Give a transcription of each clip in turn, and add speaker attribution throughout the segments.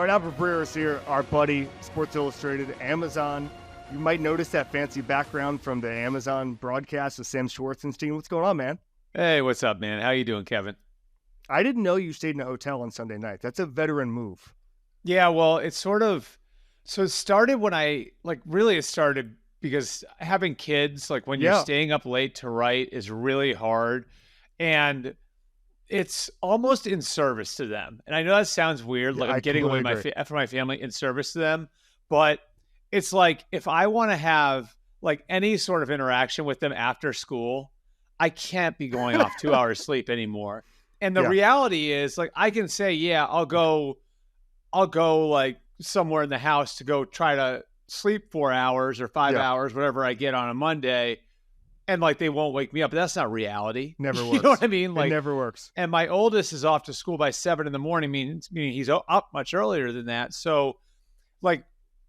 Speaker 1: All right, Albert Breer is here, our buddy, Sports Illustrated, Amazon. You might notice that fancy background from the Amazon broadcast of Sam Schwartzenstein. What's going on, man?
Speaker 2: Hey, what's up, man? How you doing, Kevin?
Speaker 1: I didn't know you stayed in a hotel on Sunday night. That's a veteran move.
Speaker 2: Yeah, well, it's sort of, so it started when it started because having kids, like when you're staying up late to write is really hard. And it's almost in service to them. And I know that sounds weird. Like I'm getting away from my family in service to them. But it's like, if I want to have like any sort of interaction with them after school, I can't be going off 2 hours sleep anymore. And the reality is, like, I can say, yeah, I'll go like somewhere in the house to go try to sleep 4 hours or 5 hours, whatever I get on a Monday. And like, they won't wake me up, but that's not reality.
Speaker 1: Never works.
Speaker 2: You know what I mean? Like,
Speaker 1: it never works.
Speaker 2: And my oldest is off to school by 7 in the morning, meaning he's up much earlier than that. So like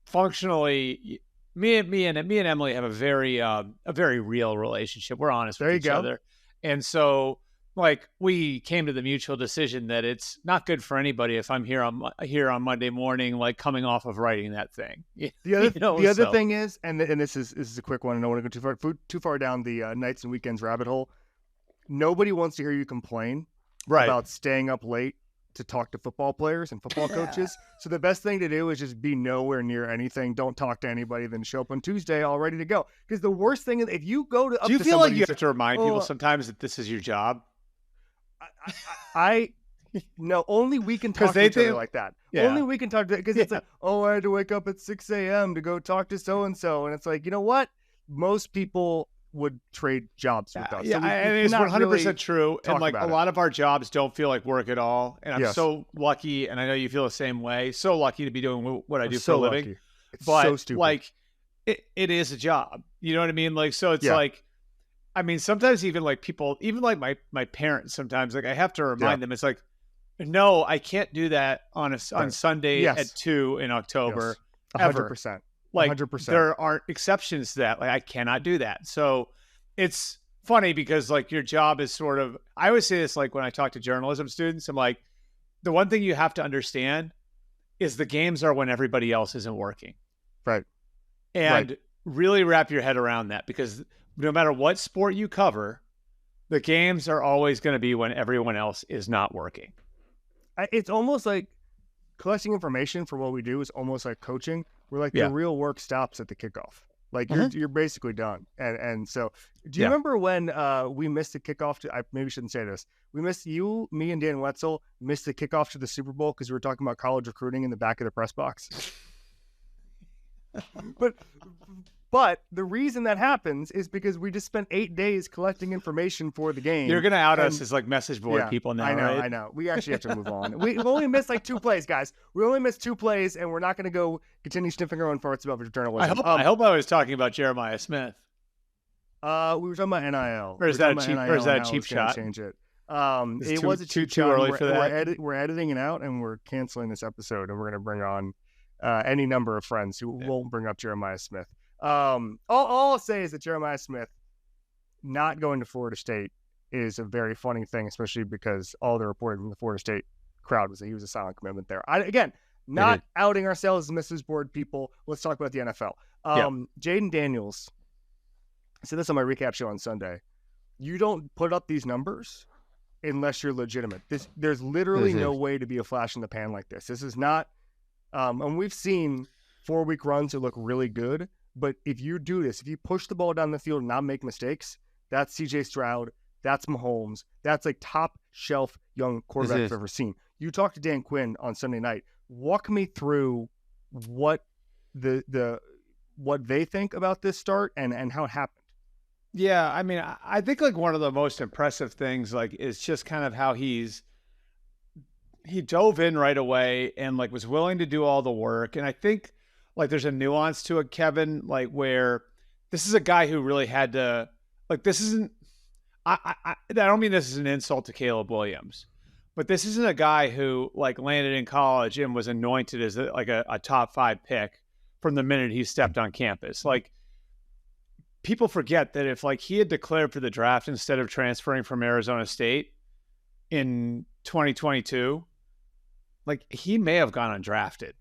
Speaker 2: functionally, me and Emily have a very real relationship. We're honest with each other. And so like we came to the mutual decision that it's not good for anybody if I'm here on Monday morning, like coming off of writing that thing.
Speaker 1: The other thing is, and this is a quick one. I don't want to go too far down the nights and weekends rabbit hole. Nobody wants to hear you complain about staying up late to talk to football players and football coaches. So the best thing to do is just be nowhere near anything. Don't talk to anybody. Then show up on Tuesday all ready to go. Because the worst thing is if you go to,
Speaker 2: do you feel like you have to remind people sometimes that this is your job?
Speaker 1: No, only we can talk to each other like that. Only we can talk to, because it's like, oh, I had to wake up at 6 a.m. to go talk to so-and-so. And it's like, you know what? Most people would trade jobs with us.
Speaker 2: Yeah,
Speaker 1: so
Speaker 2: and it's 100% true. And like a lot of our jobs don't feel like work at all. And I'm so lucky, and I know you feel the same way, so lucky to be doing what I do for a living.
Speaker 1: Lucky. It's
Speaker 2: but
Speaker 1: so stupid.
Speaker 2: Like it is a job. You know what I mean? Like, so it's like, I mean, sometimes even like people, even like my parents, sometimes like I have to remind them, it's like, no, I can't do that on Sunday at 2 in October.
Speaker 1: 100%.
Speaker 2: Like
Speaker 1: 100%.
Speaker 2: There aren't exceptions to that. Like I cannot do that. So it's funny because like your job is sort of, I always say this, like when I talk to journalism students, I'm like, the one thing you have to understand is the games are when everybody else isn't working.
Speaker 1: Right.
Speaker 2: And really wrap your head around that, because no matter what sport you cover, the games are always going to be when everyone else is not working.
Speaker 1: It's almost like collecting information for what we do is almost like coaching. We're like the real work stops at the kickoff. Like you're basically done. And so do you remember when we missed the kickoff I maybe shouldn't say this. We missed me and Dan Wetzel missed the kickoff to the Super Bowl because we were talking about college recruiting in the back of the press box. But the reason that happens is because we just spent 8 days collecting information for the game.
Speaker 2: You're going to out us as like message board people now,
Speaker 1: I know. We actually have to move on. We've only missed like 2 plays, guys. We only missed 2 plays, and we're not going to go continue sniffing our own farts about journalism.
Speaker 2: I hope I was talking about Jeremiah Smith.
Speaker 1: We were talking about NIL.
Speaker 2: Or is that a cheap shot?
Speaker 1: Change it. It was a cheap shot.
Speaker 2: Too early for that.
Speaker 1: We're editing it out, and we're canceling this episode, and we're going to bring on any number of friends who won't bring up Jeremiah Smith. All I'll say is that Jeremiah Smith not going to Florida State is a very funny thing, especially because all the reporting from the Florida State crowd was that he was a silent commitment there. Not outing ourselves as message board people. Let's talk about the NFL. Jayden Daniels, I said this on my recap show on Sunday. You don't put up these numbers unless you're legitimate. There's literally no way to be a flash in the pan like this. This is not, and we've seen 4-week runs that look really good. But if you do this, if you push the ball down the field and not make mistakes, that's CJ Stroud, that's Mahomes, that's like top shelf young quarterback I've ever seen. You talked to Dan Quinn on Sunday night. Walk me through what what they think about this start and how it happened.
Speaker 2: Yeah, I mean, I think like one of the most impressive things like is just kind of how he dove in right away and like was willing to do all the work. And I think like there's a nuance to it, Kevin, like where this is a guy who really had to, like, this isn't, I don't mean this is an insult to Caleb Williams, but this isn't a guy who like landed in college and was anointed as a top 5 pick from the minute he stepped on campus. Like people forget that if like he had declared for the draft instead of transferring from Arizona State in 2022, like he may have gone undrafted.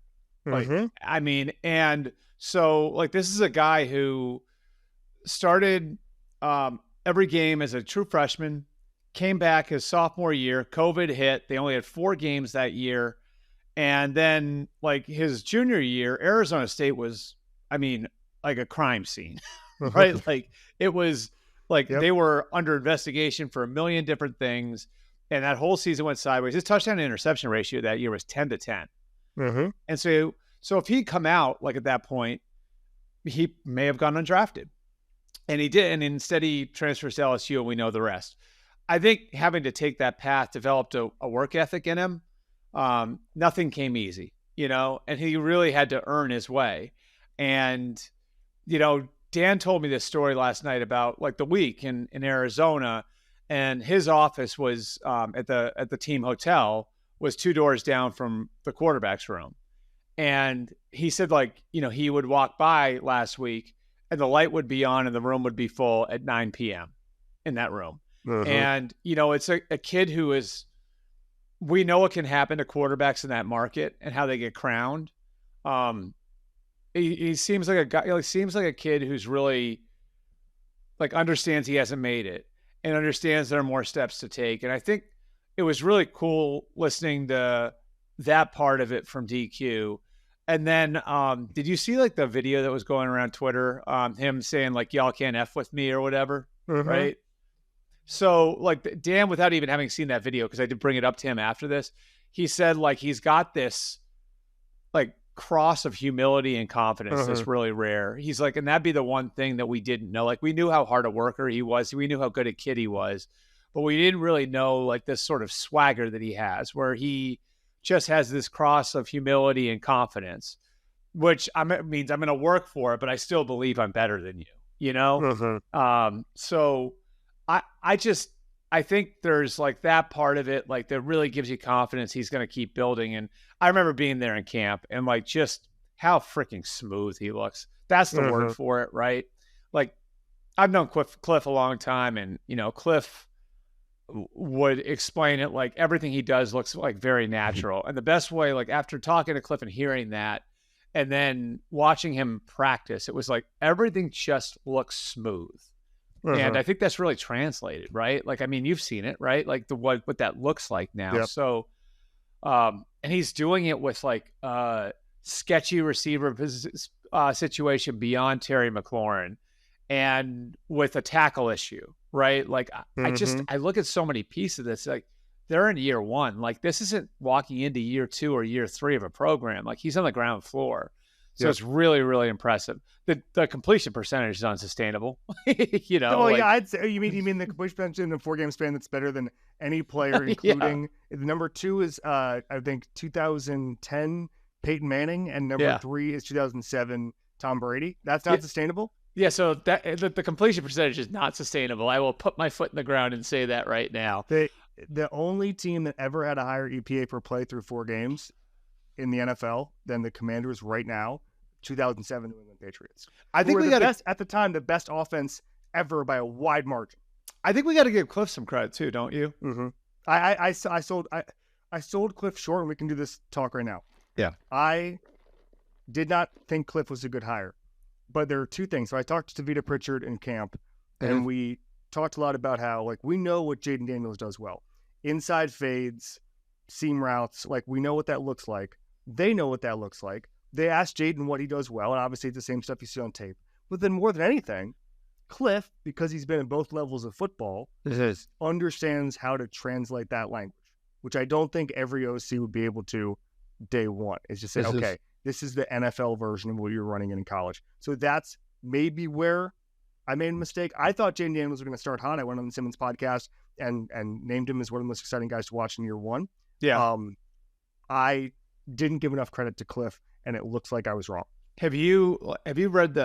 Speaker 2: Like,
Speaker 1: Mm-hmm.
Speaker 2: I mean, and so like this is a guy who started every game as a true freshman, came back his sophomore year, COVID hit. They only had 4 games that year. And then like his junior year, Arizona State was, I mean, like a crime scene, right? Like it was like they were under investigation for a million different things. And that whole season went sideways. His touchdown to interception ratio that year was 10-10.
Speaker 1: Mm-hmm.
Speaker 2: And so if he'd come out like at that point, he may have gone undrafted. And he did. And instead he transfers to LSU, and we know the rest. I think having to take that path developed a work ethic in him. Nothing came easy, and he really had to earn his way. And, Dan told me this story last night about like the week in Arizona, and his office was at the team hotel was 2 doors down from the quarterback's room. And he said he would walk by last week and the light would be on and the room would be full at 9 p.m. in that room. Uh-huh. And, it's a kid who is, we know what can happen to quarterbacks in that market and how they get crowned. He seems like a guy, seems like a kid who's really understands he hasn't made it and understands there are more steps to take. And I think it was really cool listening to that part of it from DQ. And then, did you see the video that was going around Twitter? Him saying y'all can't F with me or whatever. Uh-huh. Right. So Dan, without even having seen that video, because I did bring it up to him after this, he said he's got this cross of humility and confidence that's really rare. He's and that'd be the one thing that we didn't know. We knew how hard a worker he was. We knew how good a kid he was, but we didn't really know this sort of swagger that he has, where he just has this cross of humility and confidence, which means I'm going to work for it, but I still believe I'm better than you, Uh-huh. So I think there's that part of it, that really gives you confidence he's going to keep building. And I remember being there in camp and just how freaking smooth he looks. That's the word for it, right? I've known Kliff a long time, and, Kliff would explain it everything he does looks very natural. And the best way, after talking to Kliff and hearing that, and then watching him practice, it was everything just looks smooth. Uh-huh. And I think that's really translated, right? You've seen it, right? What that looks like now. Yep. So, and he's doing it with sketchy receiver situation beyond Terry McLaurin, and with a tackle issue, right? I look at so many pieces of this, they're in year 1. This isn't walking into year 2 or year 3 of a program. He's on the ground floor. So It's really, really impressive. The completion percentage is unsustainable.
Speaker 1: Oh yeah, I'd say you mean the completion percentage in a 4-game span that's better than any player, including the number 2 is I think 2010 Peyton Manning, and number 3 is 2007 Tom Brady. That's not sustainable.
Speaker 2: Yeah, so that the completion percentage is not sustainable. I will put my foot in the ground and say that right now.
Speaker 1: The only team that ever had a higher EPA per play through 4 games in the NFL than the Commanders right now, 2007 New England Patriots. I think we got at the time the best offense ever by a wide margin.
Speaker 2: I think we got to give Kliff some credit too, don't you?
Speaker 1: Mm-hmm. I sold Kliff short, and we can do this talk right now.
Speaker 2: Yeah,
Speaker 1: I did not think Kliff was a good hire, but there are 2 things. So I talked to Vita Pritchard in camp, and we talked a lot about how we know what Jayden Daniels does well: inside fades, seam routes. We know what that looks like. They know what that looks like. They asked Jayden what he does well, and obviously it's the same stuff you see on tape. But then more than anything, Kliff, because he's been in both levels of football, understands how to translate that language, which I don't think every OC would be able to day one. It's just say, this is the NFL version of what you're running in college. So that's maybe where I made a mistake. I thought Jayden Daniels was going to start hot. I went on the Simmons podcast and named him as one of the most exciting guys to watch in year 1.
Speaker 2: Yeah.
Speaker 1: I didn't give enough credit to Kliff, and it looks like I was wrong.
Speaker 2: Have you read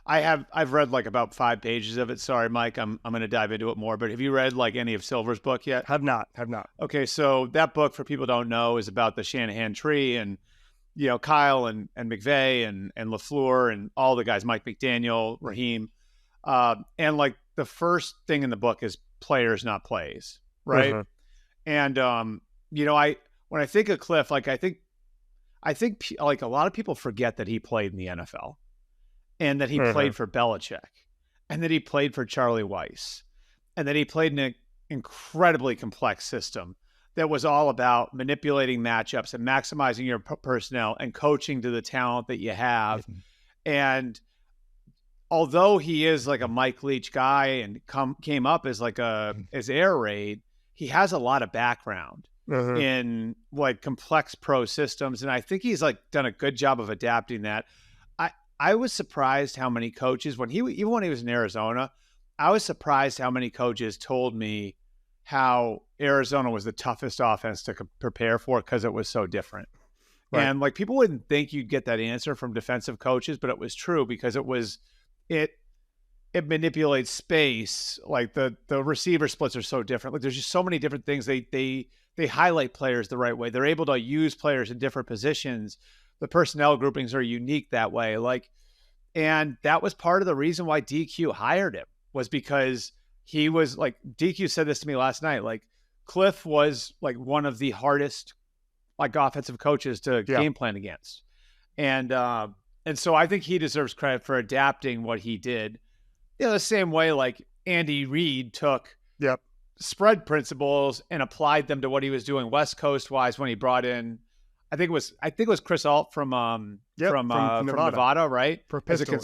Speaker 2: I've read about 5 pages of it. Sorry, Mike, I'm going to dive into it more, but have you read any of Silver's book yet?
Speaker 1: Have not.
Speaker 2: Okay. So that book, for people who don't know, is about the Shanahan tree, and, Kyle and McVay and LaFleur and all the guys, Mike McDaniel, Raheem. And the first thing in the book is players, not plays. Right. Uh-huh. And, when when I think of Kliff, like I think like a lot of people forget that he played in the NFL and that he played for Belichick and that he played for Charlie Weiss and that he played in an incredibly complex system that was all about manipulating matchups and maximizing your personnel and coaching to the talent that you have. And although he is like a Mike Leach guy and came up as like as air raid, he has a lot of background in like complex pro systems. And I think he's like done a good job of adapting that. I was surprised how many coaches even when he was in Arizona, I was surprised how many coaches told me how Arizona was the toughest offense to prepare for because it was so different. Right. And like people wouldn't think you'd get that answer from defensive coaches, but it was true because it manipulates space. Like the receiver splits are so different. Like there's just so many different things. They highlight players the right way. They're able to use players in different positions. The personnel groupings are unique that way. And that was part of the reason why DQ hired him, was because he was like, DQ said this to me last night, like Kliff was like one of the hardest like offensive coaches to game plan against. And so I think he deserves credit for adapting what he did. The same way like Andy Reid took spread principles and applied them to what he was doing West Coast wise when he brought in, I think it was Chris Alt from Nevada, right?
Speaker 1: For pistol,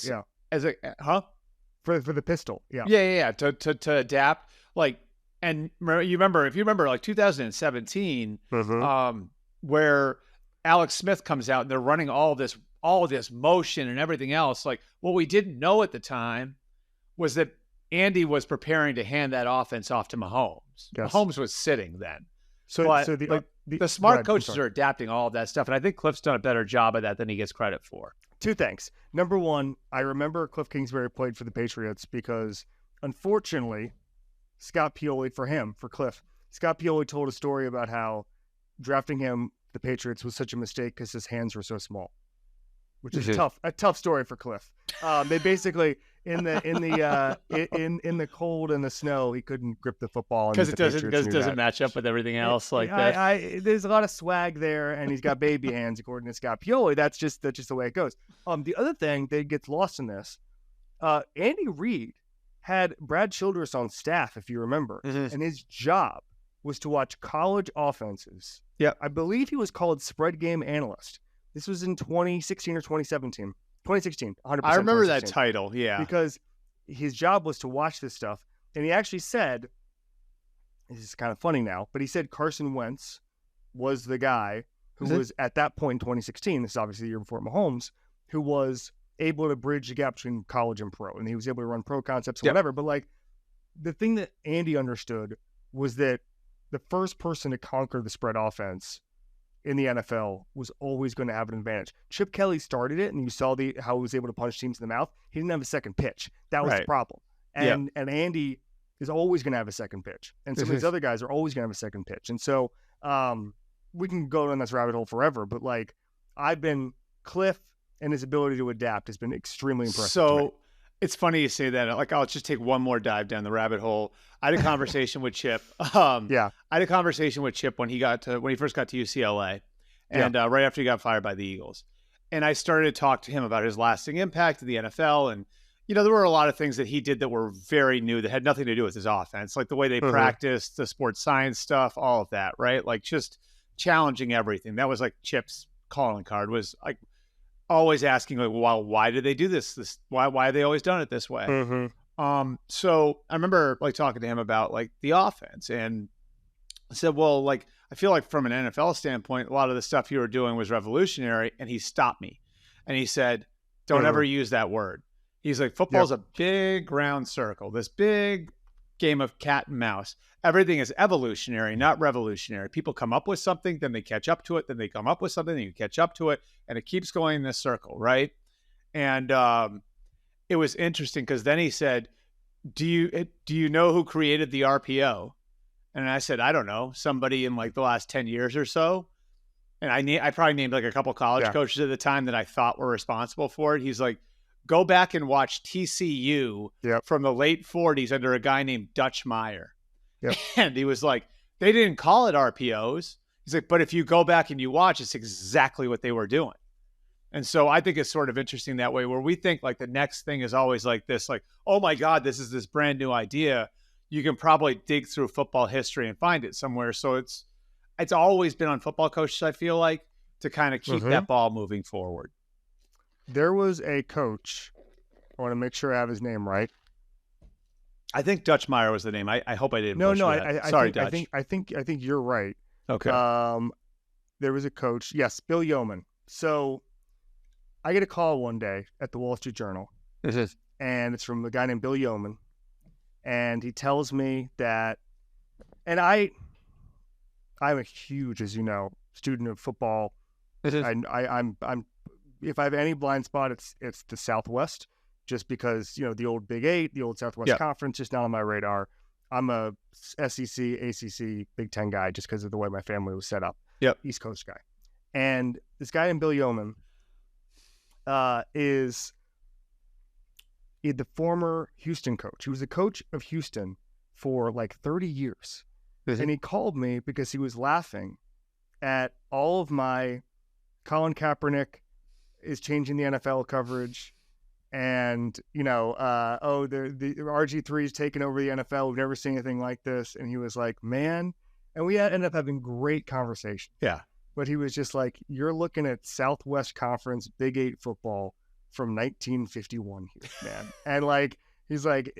Speaker 1: For the pistol,
Speaker 2: to adapt, like, and if you remember like 2017, where Alex Smith comes out and they're running all this motion and everything else. Like what we didn't know at the time was that Andy was preparing to hand that offense off to Mahomes. Yes. Mahomes was sitting then. The smart coaches are adapting all of that stuff, and I think Kliff's done a better job of that than he gets credit for.
Speaker 1: Two things. Number one, I remember Kliff Kingsbury played for the Patriots because, unfortunately, Scott Pioli, for Kliff, Scott Pioli told a story about how drafting him, the Patriots, was such a mistake because his hands were so small, which is a tough story for Kliff. They basically in the cold and the snow, he couldn't grip the football
Speaker 2: because it doesn't match up with everything else.
Speaker 1: There's a lot of swag there, and he's got baby hands, according to Scott Pioli. That's just the way it goes. The other thing that gets lost in this, Andy Reid had Brad Childress on staff, if you remember, and his job was to watch college offenses.
Speaker 2: Yeah,
Speaker 1: I believe he was called spread game analyst. This was in 2016 or 2017. 2016, 100%.
Speaker 2: I remember that title, yeah.
Speaker 1: Because his job was to watch this stuff. And he actually said, this is kind of funny now, but he said Carson Wentz was the guy who was at that point in 2016, this is obviously the year before Mahomes, who was able to bridge the gap between college and pro. And he was able to run pro concepts or whatever. But like the thing that Andy understood was that the first person to conquer the spread offense in the NFL was always going to have an advantage. Chip Kelly started it, and you saw how he was able to punch teams in the mouth. He didn't have a second pitch. That was the problem. And Andy is always going to have a second pitch. And some of these other guys are always going to have a second pitch. And so we can go down this rabbit hole forever, but like Kliff and his ability to adapt has been extremely impressive.
Speaker 2: So it's funny you say that. Like, I'll just take one more dive down the rabbit hole. I had a conversation with Chip. I had a conversation with Chip when he first got to UCLA, and right after he got fired by the Eagles. And I started to talk to him about his lasting impact in the NFL. And, there were a lot of things that he did that were very new that had nothing to do with his offense, like the way they practiced, the sports science stuff, all of that, right? Like just challenging everything. That was like Chip's calling card, was like always asking, like, well, why did they do this? Why have they always done it this way? So I remember like talking to him about like the offense, and I said, well, like, I feel like from an NFL standpoint, a lot of the stuff you were doing was revolutionary. And he stopped me and he said, don't ever use that word. He's like, football's a big round circle, this big game of cat and mouse. Everything is evolutionary, not revolutionary. People come up with something, then they catch up to it, then they come up with something, then you catch up to it, and it keeps going in this circle, right? And it was interesting because then he said, do you know who created the RPO? And I said, I don't know, somebody in like the last 10 years or so. And I probably named like a couple college coaches at the time that I thought were responsible for it. He's like, go back and watch TCU from the late 40s under a guy named Dutch Meyer. And he was like, they didn't call it RPOs. He's like, but if you go back and you watch, it's exactly what they were doing. And so I think it's sort of interesting that way, where we think like the next thing is always like this, like, oh my God, this is this brand new idea. You can probably dig through football history and find it somewhere. So it's always been on football coaches, I feel like, to kind of keep that ball moving forward.
Speaker 1: There was a coach, I want to make sure I have his name right.
Speaker 2: I think Dutch Meyer was the name. I hope I didn't.
Speaker 1: Sorry, Dutch. I think you're right.
Speaker 2: Okay.
Speaker 1: There was a coach. Yes, Bill Yeoman. So I get a call one day at the Wall Street Journal, and it's from a guy named Bill Yeoman, and he tells me that, and I'm a huge, as you know, student of football. I'm if I have any blind spot, it's the Southwest, just because, you know, the old Big Eight, the old Southwest Conference, just not on my radar. I'm a SEC, ACC, Big Ten guy just because of the way my family was set up. East Coast guy. And this guy named Bill Yeoman is the former Houston coach. He was the coach of Houston for like 30 years. And he called me because he was laughing at all of my Colin Kaepernick is changing the NFL coverage, and, you know, the RG3 is taking over the NFL. We've never seen anything like this. And he was like, man, and we ended up having great conversation.
Speaker 2: Yeah.
Speaker 1: But he was just like, you're looking at Southwest Conference Big Eight football from 1951 here, man. And like, he's like,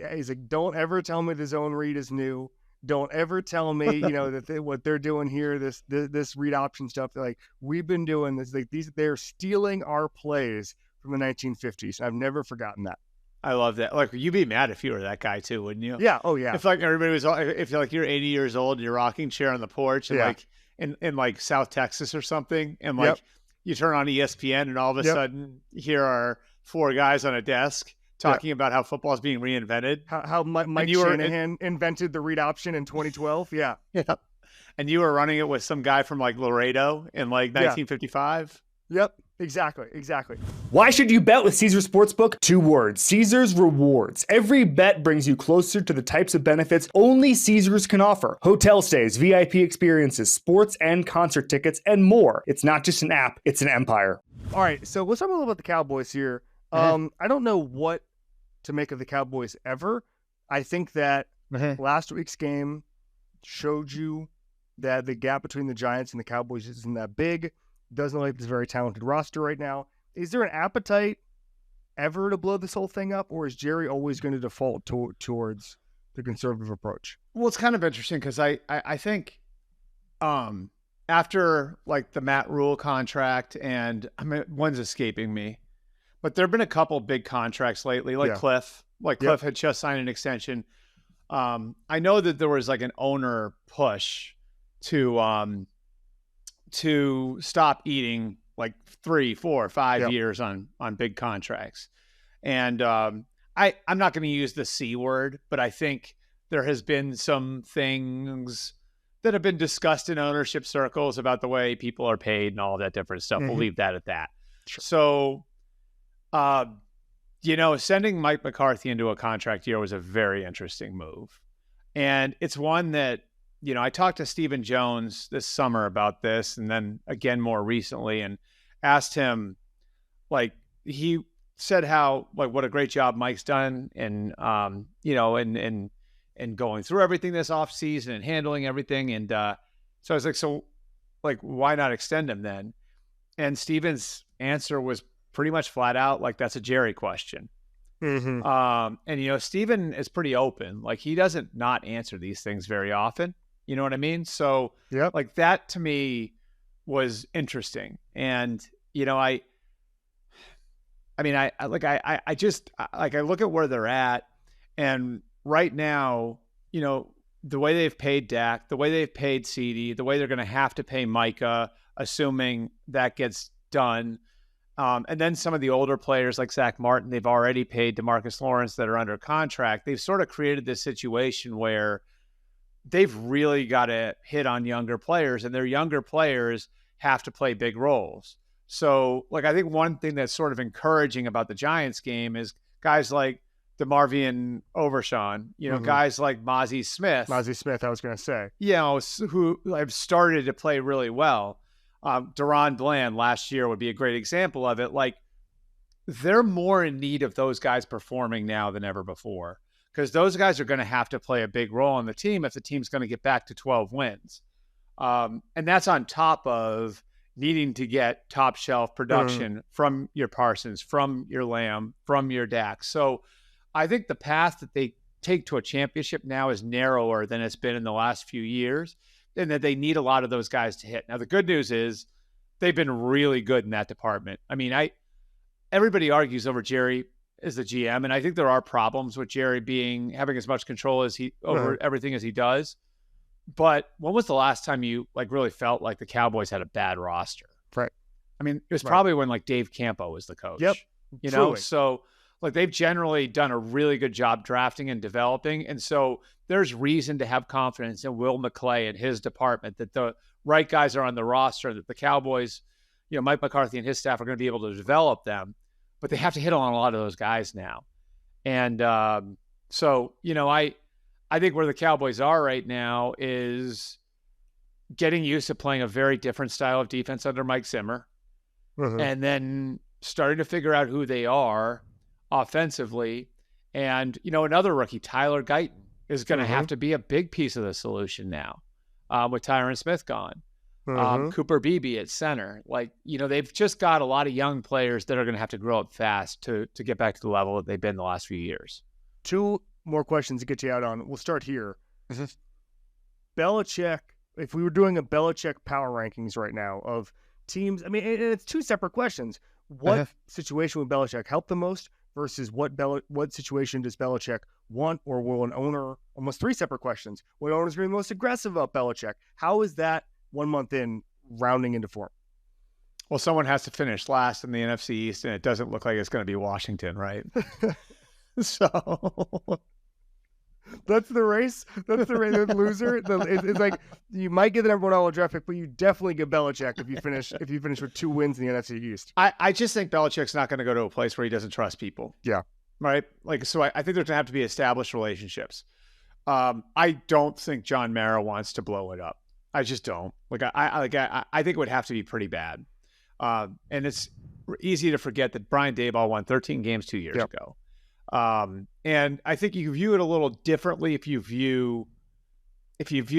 Speaker 1: don't ever tell me the zone read is new. Don't ever tell me, you know, that what they're doing here, this read option stuff. Like, we've been doing this. Like, they're stealing our plays from the 1950s. I've never forgotten that.
Speaker 2: I love that. Like, you'd be mad if you were that guy too, wouldn't you?
Speaker 1: Yeah. Oh yeah.
Speaker 2: If like everybody was, if you're like, you're 80 years old and you're rocking chair on the porch and like in like South Texas or something, and like you turn on ESPN and all of a sudden here are four guys on a desk talking about how football is being reinvented.
Speaker 1: How Mike Shanahan invented the read option in 2012. Yeah.
Speaker 2: And you were running it with some guy from like Laredo in like 1955.
Speaker 1: Yep. Exactly.
Speaker 3: Why should you bet with Caesars Sportsbook? 2 words: Caesars Rewards. Every bet brings you closer to the types of benefits only Caesars can offer. Hotel stays, VIP experiences, sports and concert tickets, and more. It's not just an app, it's an empire.
Speaker 1: All right, so let's talk a little about the Cowboys here. I don't know what to make of the Cowboys ever. I think that last week's game showed you that the gap between the Giants and the Cowboys isn't that big. Doesn't look like it's a very talented roster right now. Is there an appetite ever to blow this whole thing up, or is Jerry always going to default towards the conservative approach?
Speaker 2: Well, it's kind of interesting because I think after like the Matt Rule contract, and I mean, one's escaping me, but there have been a couple big contracts lately, like Kliff. Like Kliff had just signed an extension. I know that there was like an owner push to stop eating like 3, 4, 5 years on big contracts. And I'm not going to use the C word, but I think there has been some things that have been discussed in ownership circles about the way people are paid and all that different stuff. We'll leave that at that.
Speaker 1: Sure.
Speaker 2: So, you know, sending Mike McCarthy into a contract year was a very interesting move. And it's one that, you know, I talked to Stephen Jones this summer about this, and then again more recently, and asked him, like, he said how, like, what a great job Mike's done, and you know, and going through everything this offseason and handling everything, and so I was like, so, like, why not extend him then? And Stephen's answer was pretty much flat out, like, that's a Jerry question. And you know, Stephen is pretty open, like, he doesn't not answer these things very often. You know what I mean? So like, that to me was interesting. And, you know, I just look at where they're at, and right now, you know, the way they've paid Dak, the way they've paid CeeDee, the way they're going to have to pay Micah, assuming that gets done. And then some of the older players like Zach Martin, they've already paid DeMarcus Lawrence that are under contract. They've sort of created this situation where they've really got to hit on younger players, and their younger players have to play big roles. So, like, I think one thing that's sort of encouraging about the Giants game is guys like DeMarvion Overshawn, guys like Mozzie Smith.
Speaker 1: Mozzie Smith, I was going to say.
Speaker 2: Who have started to play really well. Deron Bland last year would be a great example of it. Like, they're more in need of those guys performing now than ever before, because those guys are going to have to play a big role on the team if the team's going to get back to 12 wins. And that's on top of needing to get top shelf production from your Parsons, from your Lamb, from your Dak. So I think the path that they take to a championship now is narrower than it's been in the last few years, and that they need a lot of those guys to hit. Now, the good news is they've been really good in that department. I mean, everybody argues over Jerry as the GM, and I think there are problems with Jerry having as much control as over everything as he does. But when was the last time you really felt like the Cowboys had a bad roster?
Speaker 1: Right.
Speaker 2: I mean, it was probably when Dave Campo was the coach.
Speaker 1: Yep.
Speaker 2: Truly. So they've generally done a really good job drafting and developing. And so there's reason to have confidence in Will McClay and his department, that the right guys are on the roster, that the Cowboys, Mike McCarthy and his staff are going to be able to develop them, but they have to hit on a lot of those guys now. And I think where the Cowboys are right now is getting used to playing a very different style of defense under Mike Zimmer, and then starting to figure out who they are offensively. And, another rookie, Tyler Guyton, is going to have to be a big piece of the solution now, with Tyron Smith gone. Cooper Beebe at center. They've just got a lot of young players that are going to have to grow up fast to get back to the level that they've been the last few years.
Speaker 1: Two more questions to get you out on. We'll start here. Belichick, if we were doing a Belichick power rankings right now of teams, I mean, and it's two separate questions. What situation would Belichick help the most versus what situation does Belichick want, or will an owner, almost three separate questions. What owners are the most aggressive about Belichick? How is that 1 month in rounding into form?
Speaker 2: Well, someone has to finish last in the NFC East, and it doesn't look like it's going to be Washington, right? So
Speaker 1: that's the race. That's the race. The loser. It's like you might get the number one overall draft pick, but you definitely get Belichick if you finish with 2 wins in the NFC East.
Speaker 2: I just think Belichick's not going to go to a place where he doesn't trust people.
Speaker 1: Yeah.
Speaker 2: Right. So I think there's going to have to be established relationships. I don't think John Mara wants to blow it up. I just don't. I think it would have to be pretty bad. And it's easy to forget that Brian Daboll won 13 games 2 years ago. And I think you view it a little differently if you view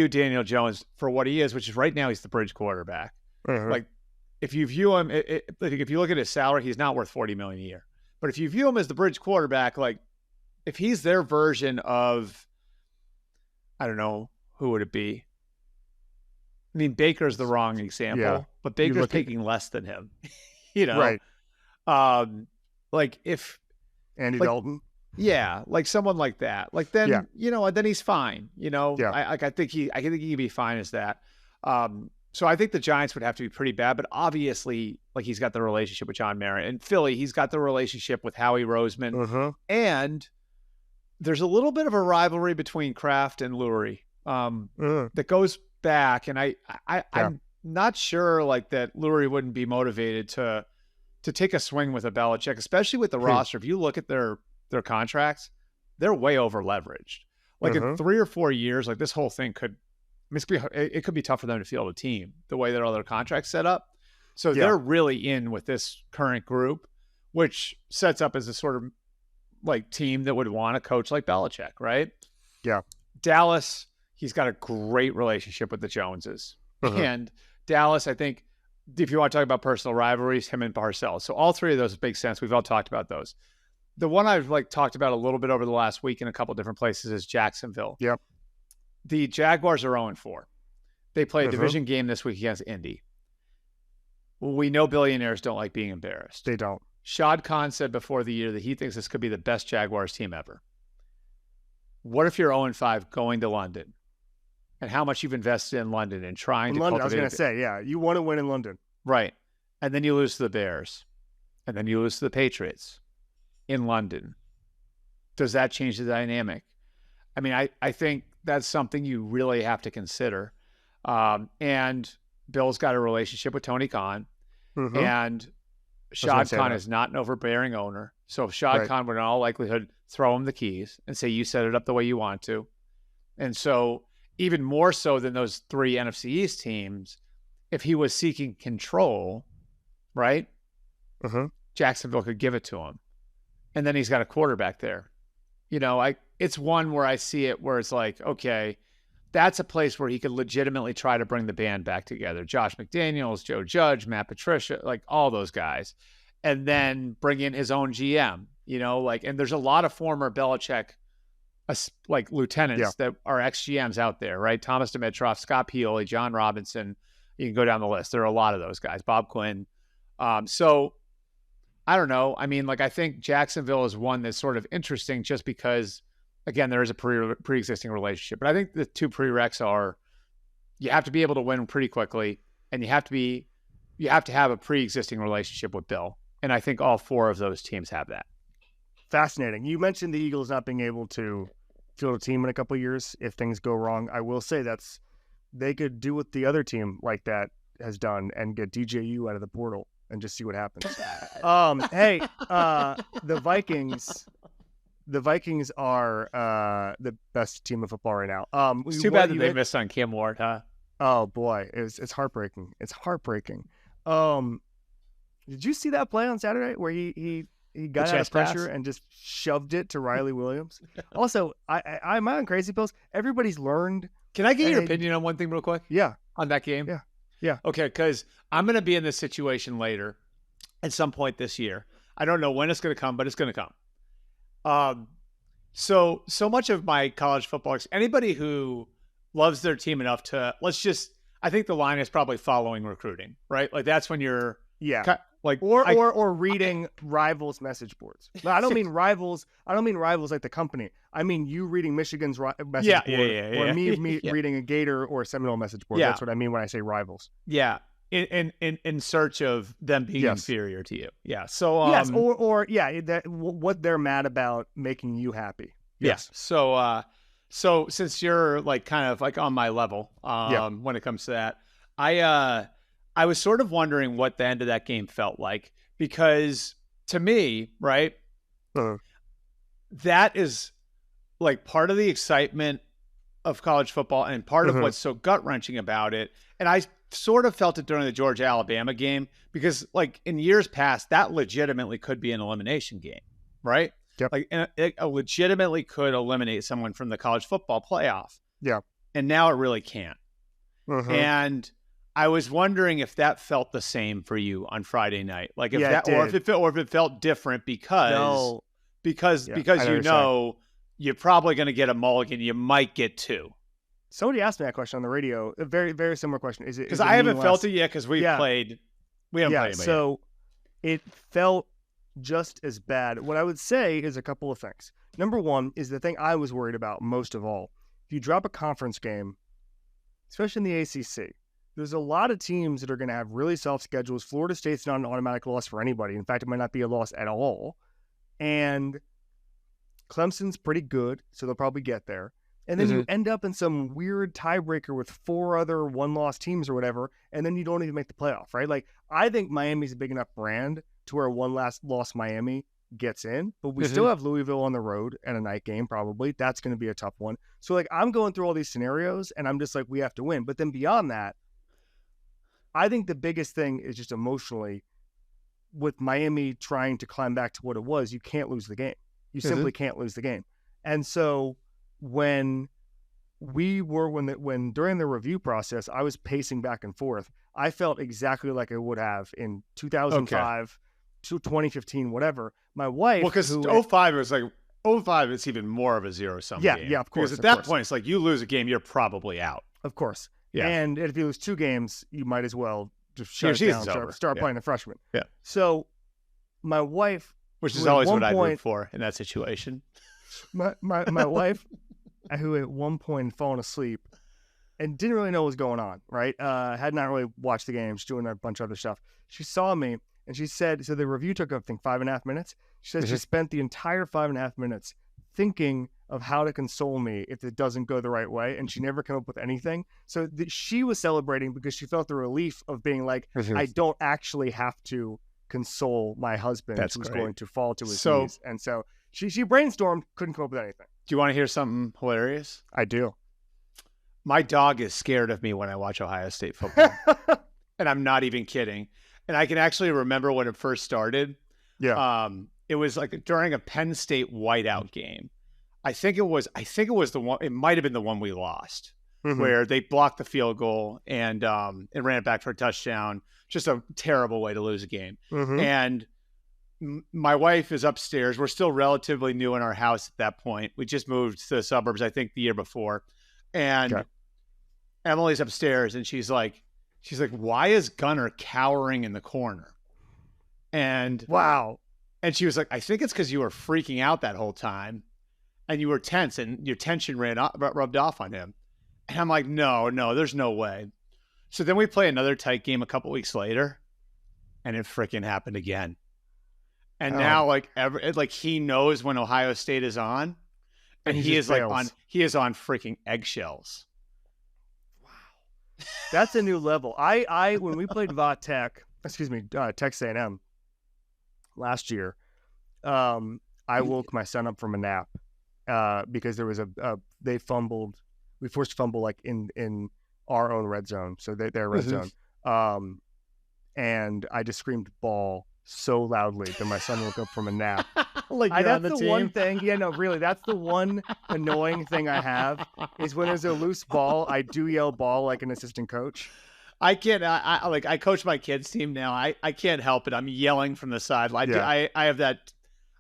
Speaker 2: Daniel Jones for what he is, which is right now he's the bridge quarterback. If you view him, if you look at his salary, he's not worth $40 million a year. But if you view him as the bridge quarterback, if he's their version of, I don't know, who would it be? I mean, Baker's the wrong example, but Baker's taking less than him. Right? If
Speaker 1: Andy Dalton.
Speaker 2: Yeah, someone like that. Then then he's fine. I think he can be fine as that. So I think the Giants would have to be pretty bad, but obviously, he's got the relationship with John Mara. And Philly, he's got the relationship with Howie Roseman. And there's a little bit of a rivalry between Kraft and Lurie that goes back. And I'm not sure that Lurie wouldn't be motivated to take a swing with a Belichick, especially with the roster. If you look at their contracts, they're way over leveraged. In 3 or 4 years, this whole thing could be tough for them to field a team the way that all their contracts set up. So they're really in with this current group, which sets up as a sort of team that would want a coach like Belichick, right?
Speaker 1: Yeah.
Speaker 2: Dallas, he's got a great relationship with the Joneses. And Dallas, I think, if you want to talk about personal rivalries, him and Parcells. So all three of those make sense. We've all talked about those. The one I've talked about a little bit over the last week in a couple different places is Jacksonville.
Speaker 1: Yep.
Speaker 2: The Jaguars are 0-4. They play a division game this week against Indy. We know billionaires don't like being embarrassed.
Speaker 1: They don't.
Speaker 2: Shad Khan said before the year that he thinks this could be the best Jaguars team ever. What if you're 0-5 going to London? And how much you've invested in London and trying to cultivate.
Speaker 1: I was going to say, you want to win in London.
Speaker 2: Right. And then you lose to the Bears. And then you lose to the Patriots in London. Does that change the dynamic? I mean, I think that's something you really have to consider. And Bill's got a relationship with Tony Khan. And Shad Khan is not an overbearing owner. So Shad Khan would in all likelihood throw him the keys and say, you set it up the way you want to. And so even more so than those 3 NFC East teams, if he was seeking control, right? Jacksonville could give it to him. And then he's got a quarterback there. It's one where I see it where it's like, okay, that's a place where he could legitimately try to bring the band back together. Josh McDaniels, Joe Judge, Matt Patricia, like all those guys. And then bring in his own GM, and there's a lot of former Belichick, lieutenants that are ex-GMs out there, right? Thomas Dimitroff, Scott Pioli, John Robinson. You can go down the list. There are a lot of those guys. Bob Quinn. So I don't know. I mean, I think Jacksonville is one that's sort of interesting just because, again, there is a pre-existing relationship. But I think the 2 prereqs are you have to be able to win pretty quickly, and you have to have a pre-existing relationship with Bill. And I think all 4 of those teams have that.
Speaker 1: Fascinating. You mentioned the Eagles not being able to field a team in a couple of years if things go wrong. I will say they could do what the other team like that has done and get DJU out of the portal and just see what happens. Hey, the Vikings are the best team of football right now.
Speaker 2: It's too bad that they missed on Cam Ward, huh?
Speaker 1: Oh boy, it's heartbreaking. It's heartbreaking. Did you see that play on Saturday where he got out of pressure and just shoved it to Riley Williams? Also, I'm on crazy pills. Everybody's learned.
Speaker 2: Can I get your opinion on one thing real quick?
Speaker 1: Yeah.
Speaker 2: On that game?
Speaker 1: Yeah.
Speaker 2: Okay, because I'm going to be in this situation later at some point this year. I don't know when it's going to come, but it's going to come. So much of my college football, anybody who loves their team enough to, I think the line is probably following recruiting, right? That's when you're,
Speaker 1: or reading rivals message boards. No, I don't mean rivals. I don't mean rivals like the company. I mean you reading Michigan's message board, or me reading a Gator or a Seminole message board. That's what I mean when I say rivals.
Speaker 2: Yeah, in search of them being inferior to you. Yeah. So
Speaker 1: what they're mad about making you happy. Yes.
Speaker 2: Yeah. So since you're kind of on my level when it comes to that, I was sort of wondering what the end of that game felt like, because to me, right, that is part of the excitement of college football and part of what's so gut-wrenching about it. And I sort of felt it during the Georgia-Alabama game because in years past, that legitimately could be an elimination game, right?
Speaker 1: Yep.
Speaker 2: It legitimately could eliminate someone from the college football playoff.
Speaker 1: Yeah.
Speaker 2: And now it really can't. And I was wondering if that felt the same for you on Friday night, if it felt different because you're probably going to get a mulligan, you might get 2.
Speaker 1: Somebody asked me that question on the radio. A very, very similar question. Is it?
Speaker 2: Because I haven't felt it yet because we haven't played.
Speaker 1: So it felt just as bad. What I would say is a couple of things. Number one is the thing I was worried about most of all. If you drop a conference game, especially in the ACC, there's a lot of teams that are going to have really soft schedules. Florida State's not an automatic loss for anybody. In fact, it might not be a loss at all. And Clemson's pretty good, so they'll probably get there. And then you end up in some weird tiebreaker with 4 other one-loss teams or whatever, and then you don't even make the playoff, right? I think Miami's a big enough brand to where one last loss Miami gets in, but we still have Louisville on the road and a night game probably. That's going to be a tough one. So I'm going through all these scenarios, and I'm just we have to win. But then beyond that, I think the biggest thing is just emotionally, with Miami trying to climb back to what it was, you can't lose the game. You simply can't lose the game. And so when during the review process, I was pacing back and forth. I felt exactly like I would have in 2005 to 2015, whatever. My wife,
Speaker 2: because 05 was 05 is even more of a zero-sum game.
Speaker 1: Yeah, of course.
Speaker 2: Because at that point, it's you lose a game, you're probably out.
Speaker 1: Of course.
Speaker 2: Yeah.
Speaker 1: And if you lose 2 games, you might as well just shut it down, start playing the freshman.
Speaker 2: Yeah.
Speaker 1: So my wife,
Speaker 2: which is always what I root for in that situation.
Speaker 1: My wife, who at one point had fallen asleep and didn't really know what was going on, right? Had not really watched the game. She's doing a bunch of other stuff. She saw me and she said, so the review took, I think, 5.5 minutes. She said she spent the entire 5.5 minutes thinking of how to console me if it doesn't go the right way, and she never came up with anything. So she was celebrating because she felt the relief of being I don't actually have to console my husband
Speaker 2: That's
Speaker 1: who's
Speaker 2: great.
Speaker 1: going to fall to his knees. And so she brainstormed, couldn't come up with anything.
Speaker 2: Do you want to hear something hilarious?
Speaker 1: I do.
Speaker 2: My dog is scared of me when I watch Ohio State football. And I'm not even kidding. And I can actually remember when it first started.
Speaker 1: Yeah.
Speaker 2: It was like during a Penn State whiteout game. I think it was the one, it might have been the one we lost, where they blocked the field goal and ran it back for a touchdown. Just a terrible way to lose a game. And my wife is upstairs. We're still relatively new in our house at that point. We just moved to the suburbs, I think, the year before. And Emily's upstairs, and she's like, why is Gunner cowering in the corner? And
Speaker 1: wow.
Speaker 2: And she was like, I think it's because you were freaking out that whole time, and you were tense, and your tension rubbed off on him. And I'm like, no, there's no way. So then we play another tight game a couple weeks later, and it freaking happened again. And now, like he knows when Ohio State is on, and he is on freaking eggshells.
Speaker 1: Wow, that's a new level. I when we played Texas A&M last year, I woke my son up from a nap because there was they fumbled. We forced a fumble like in our own red zone, so their red zone, and I just screamed ball so loudly that my son woke up from a nap. That's the one thing. Yeah, no, really, that's the one annoying thing I have is when there's a loose ball, I do yell ball like an assistant coach.
Speaker 2: I can't. I coach my kids team now. I can't help it. I'm yelling from the sideline. I have that.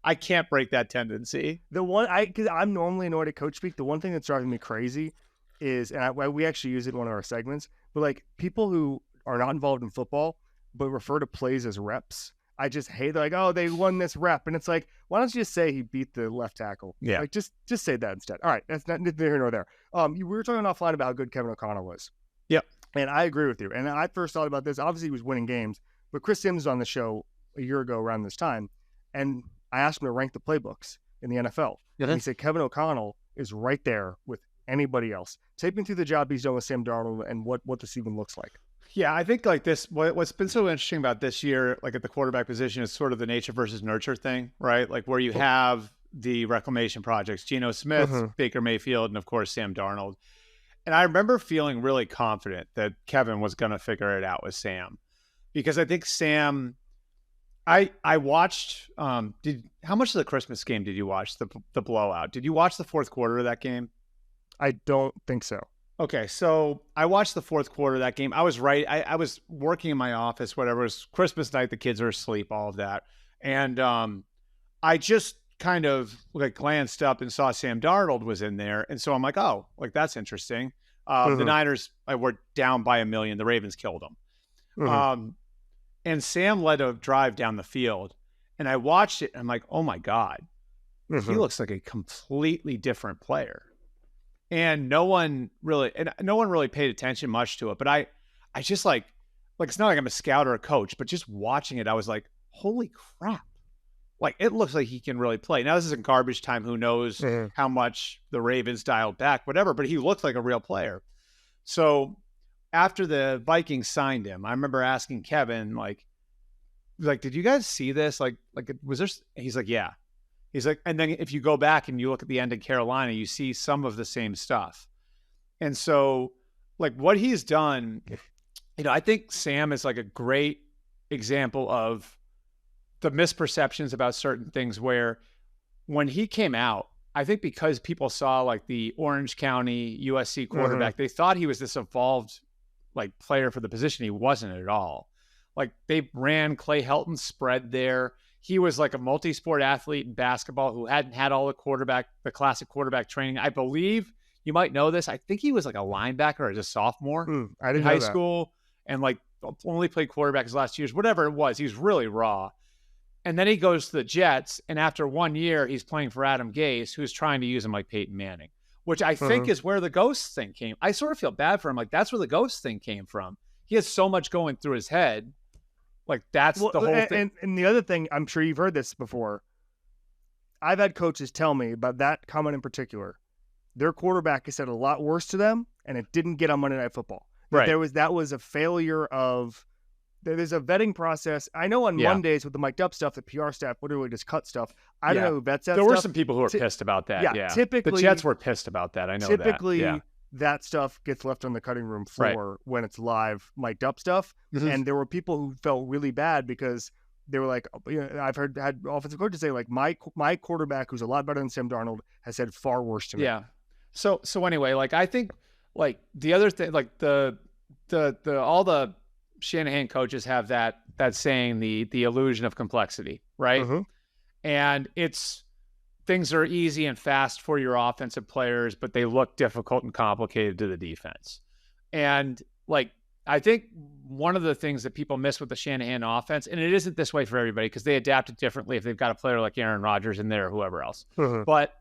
Speaker 2: I can't break that tendency.
Speaker 1: Because I'm normally annoyed at coach speak. The one thing that's driving me crazy is, and we actually use it in one of our segments, but like people who are not involved in football but refer to plays as reps. I just hate like, oh, they won this rep. And it's like, why don't you just say he beat the left tackle?
Speaker 2: Yeah.
Speaker 1: Like, just say that instead. All right. That's neither here nor there. We were talking offline about how good Kevin O'Connell was.
Speaker 2: Yep.
Speaker 1: And I agree with you. And I first thought about this. Obviously, he was winning games. But Chris Sims was on the show a year ago around this time. And I asked him to rank the playbooks in the NFL. And he said Kevin O'Connell is right there with anybody else. Take me through the job he's done with Sam Darnold and what this even looks like.
Speaker 2: Yeah, I think like this, what's been so interesting about this year, like at the quarterback position, is sort of the nature versus nurture thing, right? Like where you have the reclamation projects, Geno Smith, Baker Mayfield, and of course, Sam Darnold. And I remember feeling really confident that Kevin was going to figure it out with Sam, because I think Sam, I watched, how much of the Christmas game did you watch, the blowout? Did you watch the fourth quarter of that game?
Speaker 1: I don't think so.
Speaker 2: Okay, so I watched the fourth quarter of that game. I was right. I was working in my office, whatever. It was Christmas night. The kids are asleep, all of that. And I just kind of like glanced up and saw Sam Darnold was in there. And so I'm like, oh, like that's interesting. The Niners were down by 1 million. The Ravens killed them. And Sam led a drive down the field. And I watched it. And I'm like, oh, my God. He looks like a completely different player. And no one really paid attention much to it. But I just like it's not like I'm a scout or a coach, but just watching it, I was like, holy crap. Like, it looks like he can really play. Now, this is in garbage time. Who knows how much the Ravens dialed back, whatever. But he looked like a real player. So after the Vikings signed him, I remember asking Kevin, like, did you guys see this? Like, was there? He's like, yeah. He's like, and then if you go back and you look at the end in Carolina, you see some of the same stuff. And so, like, what he's done, I think Sam is like a great example of the misperceptions about certain things where when he came out, I think because people saw like the Orange County USC quarterback, they thought he was this evolved like player for the position. He wasn't at all. Like they ran Clay Helton's spread there. He was like a multi-sport athlete in basketball who hadn't had all the classic quarterback training. I believe you might know this. I think he was like a linebacker as a sophomore in high school and like only played quarterback his last 2 years, whatever it was. He was really raw. And then he goes to the Jets. And after 1 year, he's playing for Adam Gase, who's trying to use him like Peyton Manning, which I think is where the ghost thing came. I sort of feel bad for him. Like that's where the ghost thing came from. He has so much going through his head. Like that's the whole thing.
Speaker 1: And the other thing, I'm sure you've heard this before. I've had coaches tell me about that comment in particular. Their quarterback has said a lot worse to them, and it didn't get on Monday Night Football.
Speaker 2: Right.
Speaker 1: That was a failure of there's a vetting process. I know on Mondays with the mic'd up stuff, the PR staff literally just cut stuff. I don't know who vets that
Speaker 2: There
Speaker 1: stuff.
Speaker 2: were some people who were pissed about that. Yeah.
Speaker 1: Typically,
Speaker 2: the Jets were pissed about that. I know
Speaker 1: typically, that stuff gets left on the cutting room floor when it's live mic'd up stuff. Mm-hmm. And there were people who felt really bad because they were like, I've had offensive coaches say, like, my quarterback, who's a lot better than Sam Darnold, has said far worse to me.
Speaker 2: Yeah. So anyway, like, I think, like, the other thing, like the all the Shanahan coaches have that saying, the illusion of complexity, right? Mm-hmm. And it's, things are easy and fast for your offensive players, but they look difficult and complicated to the defense. And, like, I think one of the things that people miss with the Shanahan offense, and it isn't this way for everybody because they adapt it differently if they've got a player like Aaron Rodgers in there or whoever else. Mm-hmm. But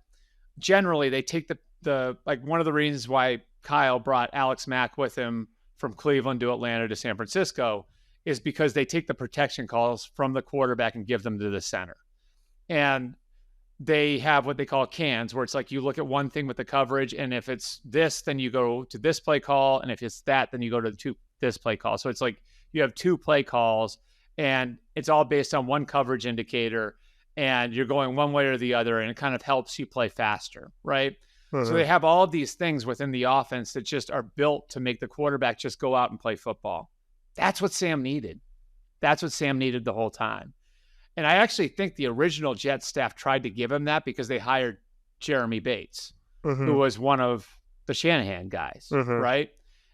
Speaker 2: generally, they take the like, one of the reasons why Kyle brought Alex Mack with him from Cleveland to Atlanta to San Francisco is because they take the protection calls from the quarterback and give them to the center. And they have what they call cans, where it's like you look at one thing with the coverage, and if it's this, then you go to this play call, and if it's that, then you go to this play call. So it's like you have 2 play calls, and it's all based on one coverage indicator, and you're going one way or the other, and it kind of helps you play faster, right? Mm-hmm. So they have all of these things within the offense that just are built to make the quarterback just go out and play football. That's what Sam needed. That's what Sam needed the whole time. And I actually think the original Jets staff tried to give him that because they hired Jeremy Bates, mm-hmm. who was one of the Shanahan guys, mm-hmm. right?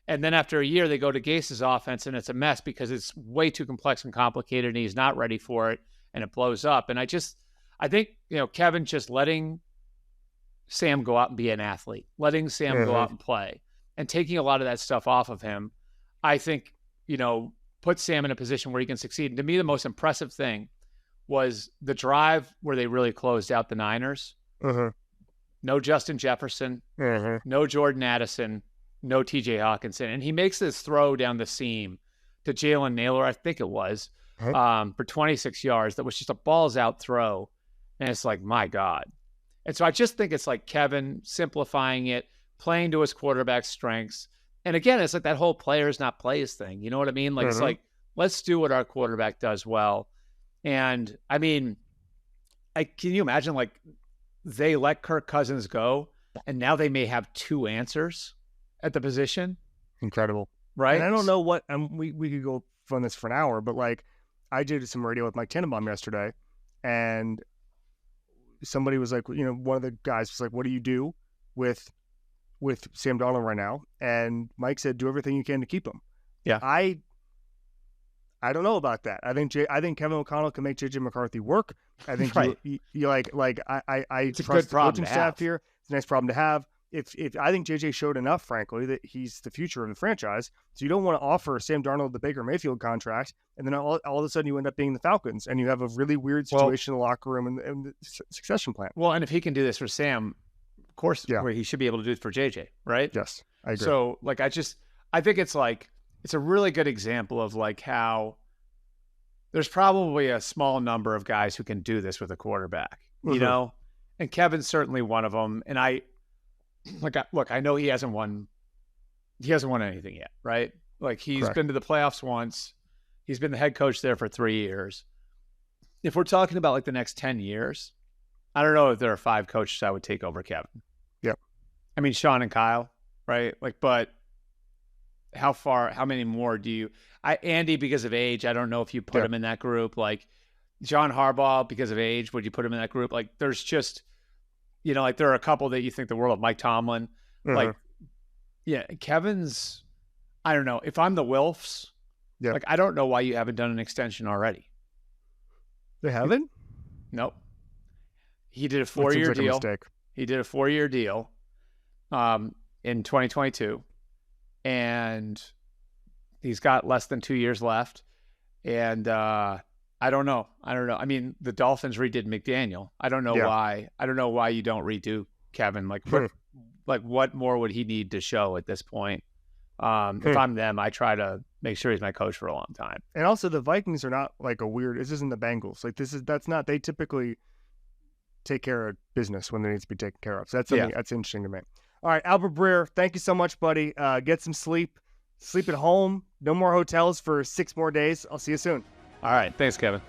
Speaker 2: And then after a year, they go to Gase's offense, and it's a mess because it's way too complex and complicated, and he's not ready for it, and it blows up. And I think, Kevin just letting Sam go out and be an athlete, letting Sam mm-hmm. go out and play, and taking a lot of that stuff off of him, I think, put Sam in a position where he can succeed. And to me, the most impressive thing was the drive where they really closed out the Niners. Uh-huh. No Justin Jefferson, uh-huh. no Jordan Addison, no TJ Hawkinson. And he makes this throw down the seam to Jalen Naylor, I think it was, uh-huh. For 26 yards. That was just a balls out throw. And it's like, my God. And so I just think it's like Kevin simplifying it, playing to his quarterback's strengths. And again, it's like that whole players not plays thing. You know what I mean? Like, uh-huh. It's like, let's do what our quarterback does well. And I mean, can you imagine, like, they let Kirk Cousins go, and now they may have 2 answers at the position?
Speaker 1: Incredible.
Speaker 2: Right?
Speaker 1: And I don't know what, we could go on this for an hour, but, like, I did some radio with Mike Tannenbaum yesterday, and somebody was like, one of the guys was like, what do you do with Sam Darnold right now? And Mike said, do everything you can to keep him.
Speaker 2: Yeah.
Speaker 1: I don't know about that. I think Kevin O'Connell can make JJ McCarthy work. I think I trust the coaching staff here. It's a nice problem to have. If I think JJ showed enough, frankly, that he's the future of the franchise. So you don't want to offer Sam Darnold the Baker Mayfield contract, and then all of a sudden you end up being the Falcons, and you have a really weird situation in the locker room and the succession plan.
Speaker 2: Well, and if he can do this for Sam, of course, he should be able to do it for JJ, right?
Speaker 1: Yes, I agree.
Speaker 2: So, like, I think it's like, it's a really good example of, like, how there's probably a small number of guys who can do this with a quarterback, mm-hmm. And Kevin's certainly one of them. And I know he hasn't won anything yet, right? Like, he's
Speaker 1: Correct.
Speaker 2: Been to the playoffs once. He's been the head coach there for 3 years. If we're talking about, like, the next 10 years, I don't know if there are 5 coaches I would take over Kevin.
Speaker 1: Yep.
Speaker 2: I mean, Sean and Kyle, right? Like, but how many more do you, Andy, because of age, I don't know if you put him in that group. Like, John Harbaugh, because of age, would you put him in that group? Like, there's just, like, there are a couple that you think the world of. Mike Tomlin, like, Kevin's, I don't know. If I'm the Wilfs, like, I don't know why you haven't done an extension already.
Speaker 1: They haven't?
Speaker 2: Nope. He did a 4-year deal. He did a 4-year deal in 2022. And he's got less than 2 years left. And I don't know. I mean, the Dolphins redid McDaniel. I don't know why. I don't know why you don't redo Kevin. Like, what more would he need to show at this point? If I'm them, I try to make sure he's my coach for a long time.
Speaker 1: And also, the Vikings are not like this isn't the Bengals. Like, they typically take care of business when they need to be taken care of. So that's something that's interesting to me. All right, Albert Breer, thank you so much, buddy. Get some sleep. Sleep at home. No more hotels for 6 more days. I'll see you soon.
Speaker 2: All right. Thanks, Kevin.